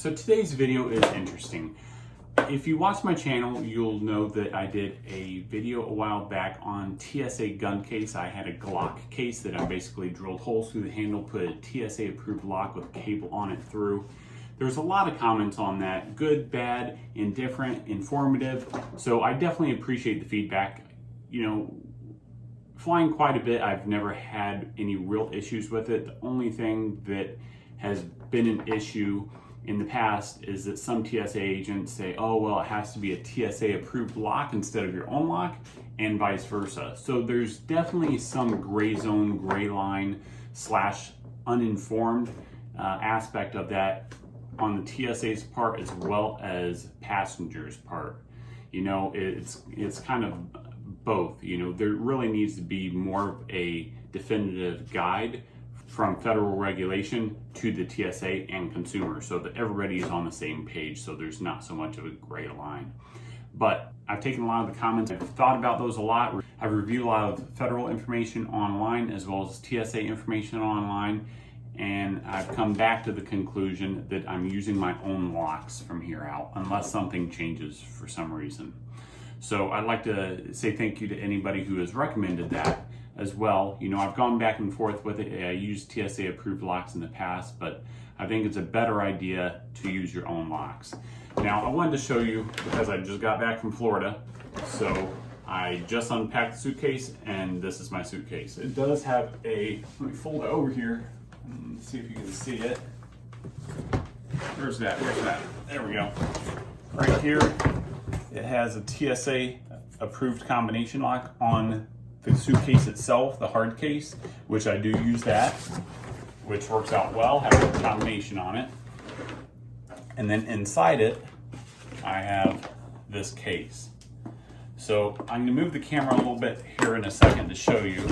So today's video is interesting. If you watch my channel, you'll know that I did a video a while back on TSA gun case. I had a Glock case that I basically drilled holes through the handle, put a TSA approved lock with cable on it through. There's a lot of comments on that, good, bad, indifferent, informative. So I definitely appreciate the feedback. You know, flying quite a bit, I've never had any real issues with it. The only thing that has been an issue in the past is that some TSA agents say, oh, well, it has to be a TSA approved lock instead of your own lock, and vice versa. So there's definitely some gray zone, gray line slash uninformed aspect of that on the TSA's part as well as passengers' part. You know, it's kind of both. You know, there really needs to be more of a definitive guide from federal regulation to the TSA and consumers so that everybody is on the same page, so there's not so much of a gray line. But I've taken a lot of the comments, I've thought about those a lot. I've reviewed a lot of federal information online as well as TSA information online, and I've come back to the conclusion that I'm using my own locks from here out unless something changes for some reason. So I'd like to say thank you to anybody who has recommended that as well. You know, I've gone back and forth with it. I used TSA approved locks in the past, but I think it's a better idea to use your own locks. Now, I wanted to show you, because I just got back from Florida, so I just unpacked the suitcase, and this is my suitcase. It does have a, let me fold it over here and see if you can see it. Where's that? There we go. Right here, it has a TSA approved combination lock on the suitcase itself, the hard case, which I do use that, which works out well, have a combination on it. And then inside it, I have this case. So I'm gonna move the camera a little bit here in a second to show you.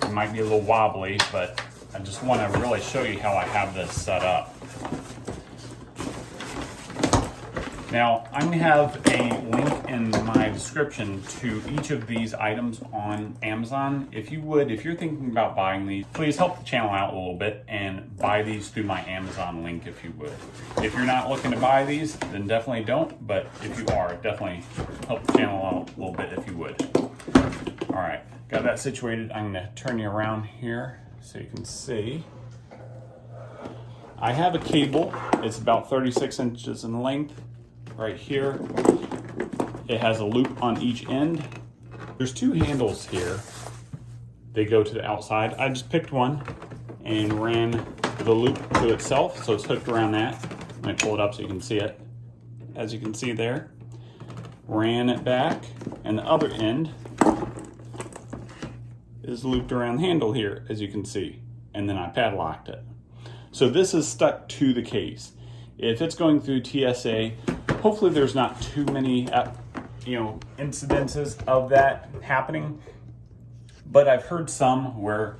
It might be a little wobbly, but I just wanna really show you how I have this set up. Now, I'm going to have a link in my description to each of these items on Amazon. If you would, if you're thinking about buying these, please help the channel out a little bit and buy these through my Amazon link if you would. If you're not looking to buy these, then definitely don't, but if you are, definitely help the channel out a little bit if you would. All right, got that situated. I'm going to turn you around here so you can see. I have a cable. It's about 36 inches in length. Right here, it has a loop on each end. There's two handles here. They go to the outside. I just picked one and ran the loop to itself, so it's hooked around that. Let me pull it up so you can see it. As you can see there, ran it back, and the other end is looped around the handle here, as you can see, and then I padlocked it. So this is stuck to the case. If it's going through TSA, hopefully there's not too many, incidences of that happening. But I've heard some where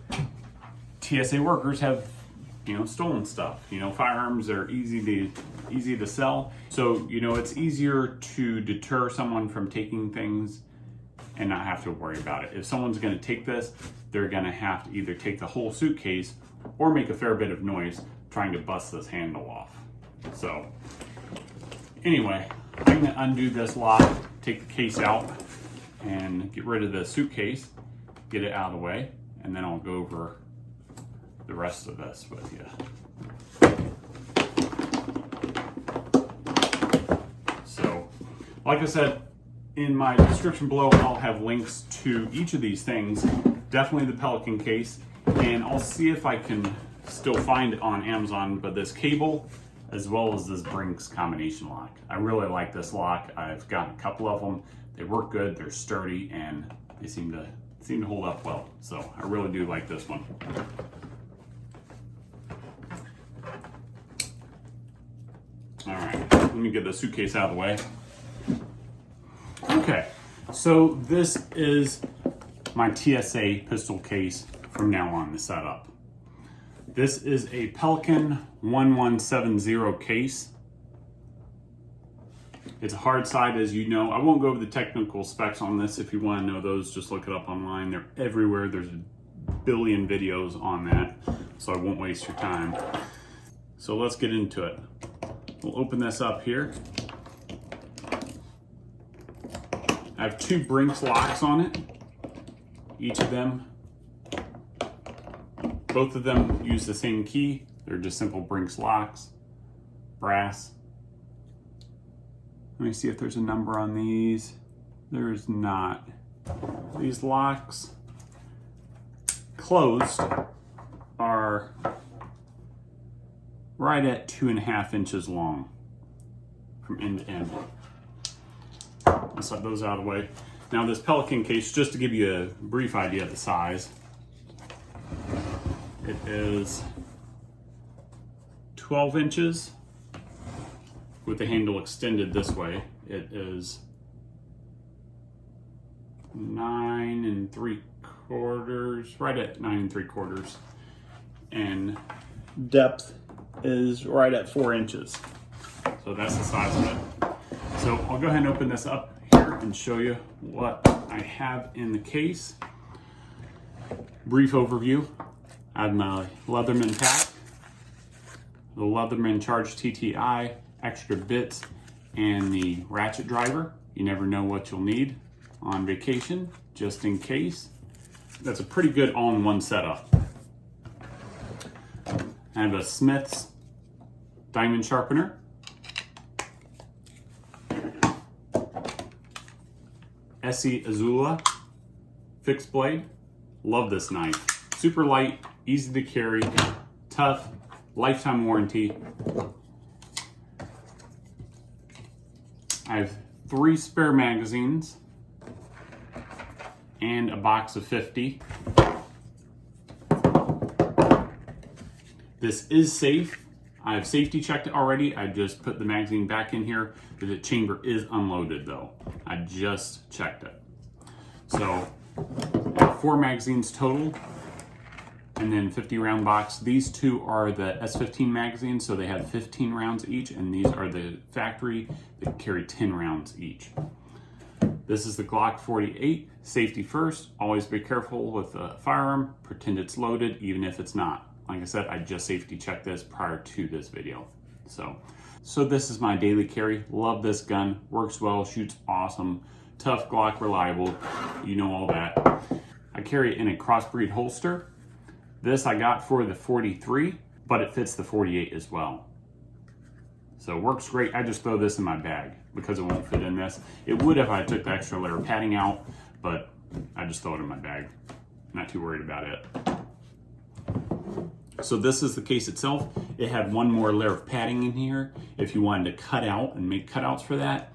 TSA workers have, stolen stuff. Firearms are easy to sell. So, it's easier to deter someone from taking things and not have to worry about it. If someone's going to take this, they're going to have to either take the whole suitcase or make a fair bit of noise trying to bust this handle off. So anyway, I'm going to undo this lock, take the case out, and get rid of the suitcase, get it out of the way, and then I'll go over the rest of this with you. So, like I said, in my description below, I'll have links to each of these things, definitely the Pelican case, and I'll see if I can still find it on Amazon, but this cable, as well as this Brinks combination lock. I really like this lock. I've got a couple of them. They work good, they're sturdy, and they seem to hold up well. So I really do like this one. All right, let me get the suitcase out of the way. Okay, so this is my TSA pistol case from now on, the setup. This is a Pelican 1170 case. It's a hard side, as you know. I won't go over the technical specs on this. If you want to know those, just look it up online. They're everywhere. There's a billion videos on that, so I won't waste your time. So let's get into it. we'll open this up here. I have 2 Brinks locks on it. Each of them, both of them use the same key. They're just simple Brinks locks, brass. Let me see if there's a number on these. There's not. These locks, closed, are right at 2.5 inches long from end to end. I'll set those out of the way. Now this Pelican case, just to give you a brief idea of the size, it is 12 inches with the handle extended this way. It is 9 3/4, right at 9 3/4, and depth is right at 4 inches. So that's the size of it. So I'll go ahead and open this up here and show you what I have in the case. Brief overview. I have my Leatherman pack, the Leatherman Charge TTI, extra bits, and the ratchet driver. You never know what you'll need on vacation, just in case. That's a pretty good all-in-one setup. I have a Smith's diamond sharpener, Essie Azula fixed blade. Love this knife. Super light, easy to carry, tough, lifetime warranty. I have 3 spare magazines and a box of 50. This is safe. I've safety checked it already. I just put the magazine back in here. The chamber is unloaded though. I just checked it. So I have 4 magazines total, and then 50 round box. These 2 are the S15 magazines, so they have 15 rounds each, and these are the factory that carry 10 rounds each. This is the Glock 48, safety first. Always be careful with a firearm, pretend it's loaded even if it's not. Like I said, I just safety checked this prior to this video. So this is my daily carry. Love this gun, works well, shoots awesome, tough Glock, reliable, you know all that. I carry it in a crossbreed holster. This I got for the 43, but it fits the 48 as well. So it works great. I just throw this in my bag because it won't fit in this. It would if I took the extra layer of padding out, but I just throw it in my bag. Not too worried about it. So this is the case itself. It had 1 more layer of padding in here. If you wanted to cut out and make cutouts for that,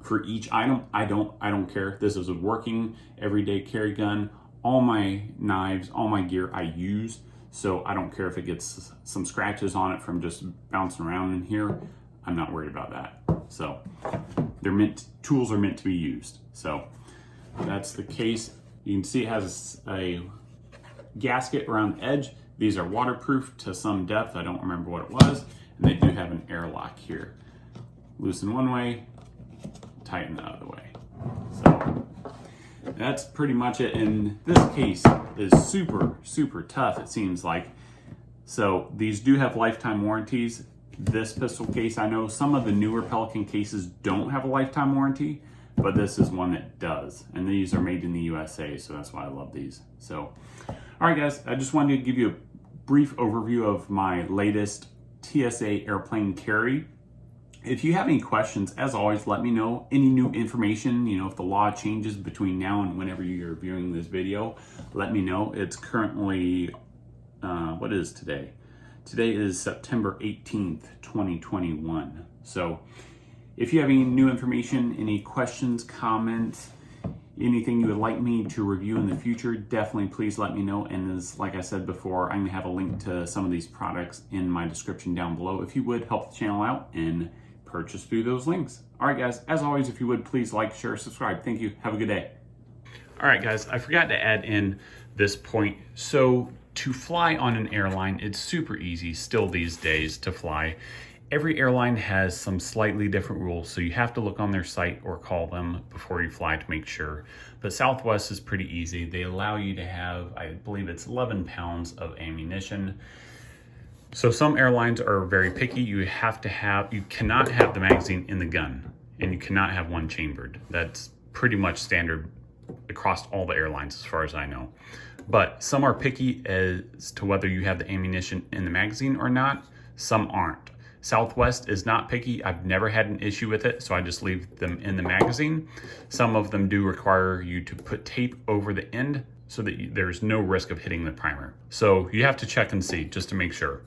for each item, I don't care. This is a working everyday carry gun. All my knives, all my gear I use, so I don't care if it gets some scratches on it from just bouncing around in here. I'm not worried about that. So tools are meant to be used. So that's the case. You can see it has a gasket around the edge. These are waterproof to some depth. I don't remember what it was. And they do have an airlock here. Loosen one way, tighten the other way. So that's pretty much it. And this case is super, super tough, it seems like. So these do have lifetime warranties. This pistol case, I know some of the newer Pelican cases don't have a lifetime warranty, but this is one that does. And these are made in the USA, so that's why I love these. So, all right guys, I just wanted to give you a brief overview of my latest TSA airplane carry. If you have any questions, as always, let me know. Any new information, you know, if the law changes between now and whenever you're viewing this video, let me know. It's currently, what is today? Today is September 18th, 2021. So if you have any new information, any questions, comments, anything you would like me to review in the future, definitely please let me know. And as like I said before, I'm gonna have a link to some of these products in my description down below. If you would help the channel out and purchase through those links. All right guys, as always, if you would please like, share, subscribe. Thank you, have a good day. All right guys, I forgot to add in this point. So to fly on an airline, it's super easy still these days to fly. Every airline has some slightly different rules, so you have to look on their site or call them before you fly to make sure. But Southwest is pretty easy. They allow you to have, I believe it's 11 pounds of ammunition. So some airlines are very picky. You cannot have the magazine in the gun, and you cannot have one chambered. That's pretty much standard across all the airlines as far as I know. But some are picky as to whether you have the ammunition in the magazine or not. Some aren't. Southwest is not picky. I've never had an issue with it, so I just leave them in the magazine. Some of them do require you to put tape over the end so that there's no risk of hitting the primer. So you have to check and see just to make sure.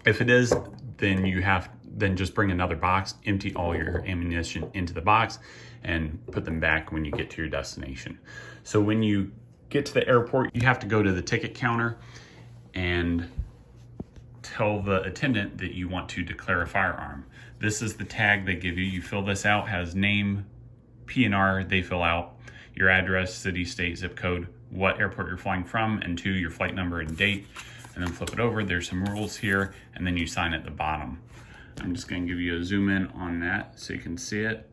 If it is, then just bring another box, empty all your ammunition into the box, and put them back when you get to your destination. So when you get to the airport, you have to go to the ticket counter and tell the attendant that you want to declare a firearm. This is the tag they give you. You fill this out, has name, PNR they fill out, your address, city, state, zip code, what airport you're flying from, and 2, your flight number and date, and then flip it over. There's some rules here, and then you sign at the bottom. I'm just gonna give you a zoom in on that so you can see it.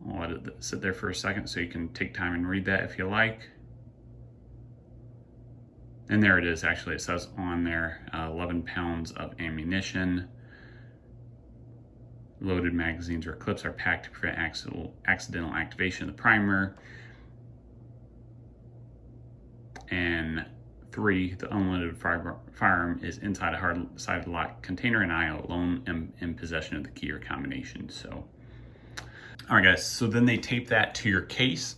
I'll let it sit there for a second so you can take time and read that if you like. And there it is, actually, it says on there, 11 pounds of ammunition. Loaded magazines or clips are packed to prevent accidental activation of the primer. And 3, the unloaded firearm is inside a hard-sided locked container, and I alone am in possession of the key or combination. So, all right, guys, so then they tape that to your case.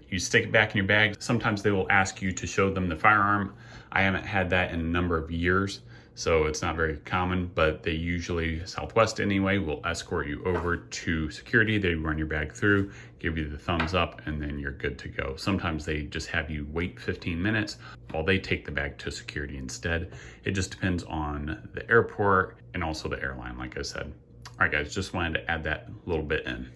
You stick it back in your bag. Sometimes they will ask you to show them the firearm. I haven't had that in a number of years, so it's not very common, but they usually, Southwest anyway, will escort you over to security. They run your bag through, give you the thumbs up, and then you're good to go. Sometimes they just have you wait 15 minutes while they take the bag to security instead. It just depends on the airport and also the airline, like I said. All right, guys, just wanted to add that little bit in.